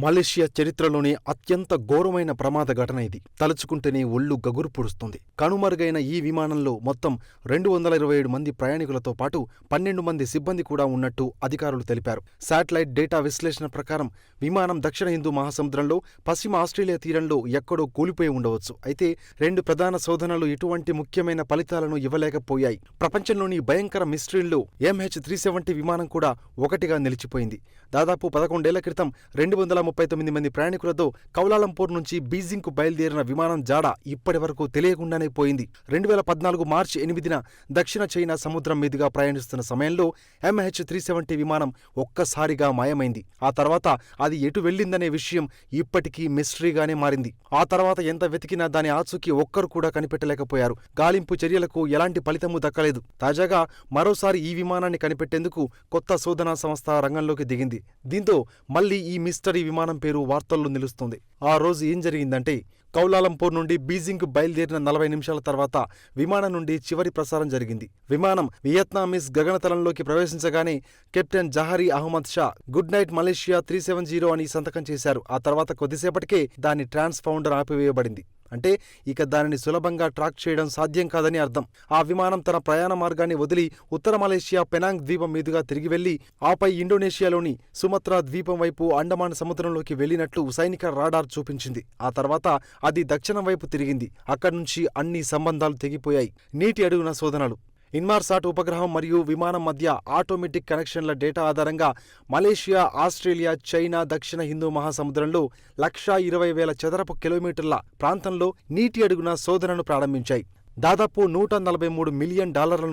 Malaysia చరిత్రలోనే అత్యంత ఘోరమైన ప్రమాద ఘటన ఇది. తలుచుకుంటేనే ఒళ్ళు గగురు పొడుస్తుంది. కనుమరుగైన ఈ విమానంలో మొత్తం 227 మంది ప్రయాణికులతో పాటు 12 మంది సిబ్బంది కూడా ఉన్నట్టు అధికారులు తెలిపారు. శాటిలైట్ డేటా విశ్లేషణ ప్రకారం విమానం దక్షిణ హిందూ మహాసముద్రంలో పశ్చిమ ఆస్ట్రేలియా తీరంలో ఎక్కడో కూలిపోయి ఉండవచ్చు. అయితే 2 ప్రధాన శోధనలు ఎటువంటి ముఖ్యమైన ఫలితాలను ఇవ్వలేకపోయాయి. ప్రపంచంలోని భయంకర మిస్టరీల్లో MH370 విమానం కూడా ఒకటిగా నిలిచిపోయింది. దాదాపు 11 ఏళ్ల క్రితం 239 మంది ప్రయాణికులతో కౌలాలంపూర్ నుంచి బీజింగ్కు బయలుదేరిన విమానం జాడ ఇప్పటివరకు తెలియకుండానే పోయింది. 2014 మార్చి 8న దక్షిణ చైనా సముద్రం మీదుగా ప్రయాణిస్తున్న సమయంలో MH370 విమానం ఒక్కసారిగా మాయమైంది. ఆ తర్వాత అది ఎటు వెళ్లిందనే విషయం ఇప్పటికీ మిస్టరీగానే మారింది. ఆ తర్వాత ఎంత వెతికినా దాని ఆచూకీ ఒక్కరు కూడా కనిపెట్టలేకపోయారు. గాలింపు చర్యలకు ఎలాంటి ఫలితమూ దక్కలేదు. తాజాగా మరోసారి ఈ విమానాన్ని కనిపెట్టేందుకు కొత్త శోధనా సంస్థ రంగంలోకి దిగింది. దీంతో మళ్లీ ఈ మిస్టరీ విమానం పేరు వార్తల్లో నిలుస్తుంది. ఆ రోజు ఏం జరిగిందంటే, కౌలాలంపూర్ నుండి బీజింగ్కు బయలుదేరిన 40 నిమిషాల తర్వాత విమానం నుండి చివరి ప్రసారం జరిగింది. విమానం వియత్నామీస్ గగనతలంలోకి ప్రవేశించగానే captain Zaharie Ahmad Shah good night Malaysia 370 అని సంతకం చేశారు. ఆ తర్వాత కొద్దిసేపటికే దాని ట్రాన్స్పాండర్ ఆపివేయబడింది. అంటే ఇక దానిని సులభంగా ట్రాక్ చేయడం సాధ్యం కాదని అర్థం. ఆ విమానం తన ప్రయాణ మార్గాన్ని వదిలి ఉత్తర మలేషియా పెనాంగ్ ద్వీపం మీదుగా తిరిగి వెళ్లి ఆపై ఇండోనేషియాలోని సుమత్రా ద్వీపం వైపు అండమాన్ సముద్రంలోకి వెళ్లినట్లు సైనిక రాడార్ చూపించింది. ఆ తర్వాత అది దక్షిణం వైపు తిరిగింది. అక్కడి నుంచి అన్ని సంబంధాలు తెగిపోయాయి. నీటి అడుగున శోధనలు, ఇన్మార్సాట్ ఉపగ్రహం మరియు విమానం మధ్య ఆటోమేటిక్ కనెక్షన్ల డేటా ఆధారంగా మలేషియా, ఆస్ట్రేలియా, చైనా, దక్షిణ హిందూ మహాసముద్రంలో 1,20,000 చదరపు కిలోమీటర్ల ప్రాంతంలో నీటి అడుగున శోధనను ప్రారంభించాయి. దాదాపు $143 మిలియన్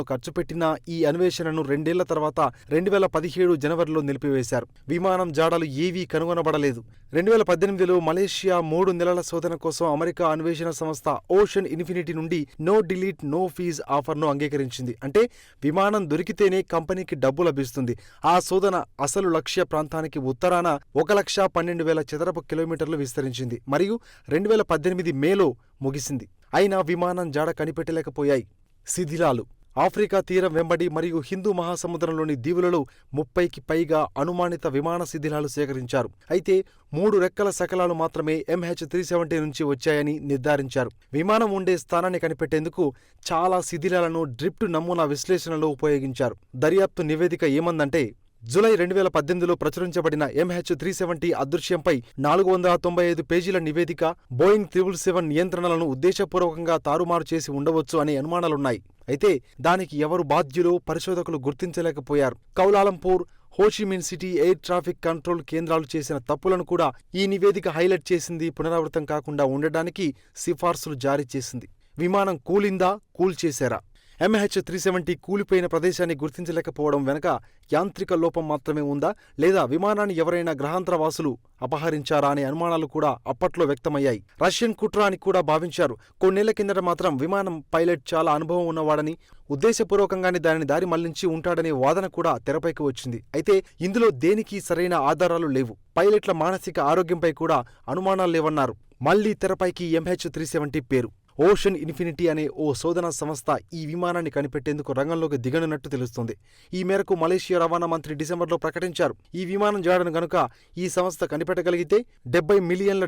ఖర్చు పెట్టిన ఈ అన్వేషణను 2 ఏళ్ల తర్వాత 2017 జనవరిలో నిలిపివేశారు. విమానం జాడలు ఏవీ కనుగొనబడలేదు. 2018లో మలేషియా 3 నెలల శోధన కోసం అమెరికా అన్వేషణ సంస్థ ఓషన్ ఇన్ఫినిటీ నుండి నో డిలీట్ నో ఫీజ్ ఆఫర్ను అంగీకరించింది. అంటే విమానం దొరికితేనే కంపెనీకి డబ్బు లభిస్తుంది. ఆ శోధన అసలు లక్ష్య ప్రాంతానికి ఉత్తరాన 1,12,000 చదరపు కిలోమీటర్లు విస్తరించింది మరియు 2018 మేలో ముగిసింది. అయినా విమానం జాడ కనిపెట్టలేకపోయాయి. శిథిలాలు, ఆఫ్రికా తీరం వెంబడి మరియు హిందూ మహాసముద్రంలోని దీవులలో 30కి పైగా అనుమానిత విమాన శిథిలాలు సేకరించారు. అయితే 3 రెక్కల శకలాలు మాత్రమే MH370 నుంచి వచ్చాయని నిర్ధారించారు. విమానం ఉండే స్థానాన్ని కనిపెట్టేందుకు చాలా శిథిలాలను డ్రిఫ్ట్ నమూనా విశ్లేషణలో ఉపయోగించారు. దర్యాప్తు నివేదిక ఏమందంటే, జూలై 2018లో ప్రచురించబడిన MH370 అదృశ్యంపై 495 పేజీల నివేదిక బోయింగ్ 777 నియంత్రణలను ఉద్దేశపూర్వకంగా తారుమారు చేసి ఉండవచ్చు అనే అనుమానాలున్నాయి. అయితే దానికి ఎవరు బాధ్యులో పరిశోధకులు గుర్తించలేకపోయారు. Kuala Lumpur, Ho Chi Minh City air traffic control కేంద్రాలు చేసిన తప్పులను కూడా ఈ నివేదిక హైలైట్ చేసింది. పునరావృతం కాకుండా ఉండడానికి సిఫార్సులు జారీ చేసింది. విమానం కూలిందా, కూల్చేశారా? MH370 కూలిపోయిన ప్రదేశాన్ని గుర్తించలేకపోవడం వెనక యాంత్రిక లోపం మాత్రమే ఉందా, లేదా విమానాన్ని ఎవరైనా గ్రహాంతరవాసులు అపహరించారా అనే అనుమానాలు కూడా అప్పట్లో వ్యక్తమయ్యాయి. రష్యన్ కుట్ర అని కూడా భావించారు. కొన్నేళ్ల కిందట మాత్రం విమానం పైలట్ చాలా అనుభవం ఉన్నవాడని, ఉద్దేశపూర్వకంగానే దానిని దారి మళ్లించి ఉంటాడనే వాదన కూడా తెరపైకి వచ్చింది. అయితే ఇందులో దేనికి సరైన ఆధారాలు లేవు. పైలట్ల మానసిక ఆరోగ్యంపై కూడా అనుమానాలు లేవన్నారు. మళ్లీ తెరపైకి MH370 పేరు. ఓషన్ ఇన్ఫినిటీ అనే ఓ శోధనా సంస్థ ఈ విమానాన్ని కనిపెట్టేందుకు రంగంలోకి దిగనున్నట్టు తెలుస్తోంది. ఈ మేరకు మలేషియా రవాణా మంత్రి డిసెంబర్లో ప్రకటించారు. ఈ విమానం జాడను గనుక ఈ సంస్థ కనిపెట్టగలిగితే $70 మిలియన్ల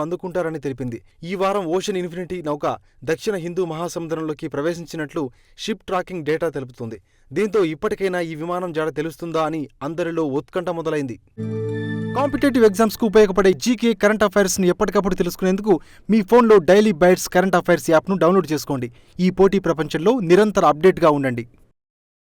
అందుకుంటారని తెలిపింది. ఈ వారం ఓషన్ ఇన్ఫినిటీ నౌక దక్షిణ హిందూ మహాసముద్రంలోకి ప్రవేశించినట్లు షిప్ ట్రాకింగ్ డేటా తెలుపుతుంది. దీంతో ఇప్పటికైనా ఈ విమానం జాడ తెలుస్తుందా అని అందరిలో ఉత్కంఠ మొదలైంది. కాంపిటేటివ్ ఎగ్జామ్స్కు ఉపయోగపడే జీకే కరెంట్ అఫైర్స్ని ఎప్పటికప్పుడు తెలుసుకునేందుకు మీ ఫోన్లో డైలీ బైట్స్ కరెంట్ అఫైర్స్ యాప్ను డౌన్లోడ్ చేసుకోండి. ఈ పోటీ ప్రపంచంలో నిరంతర అప్డేట్గా ఉండండి.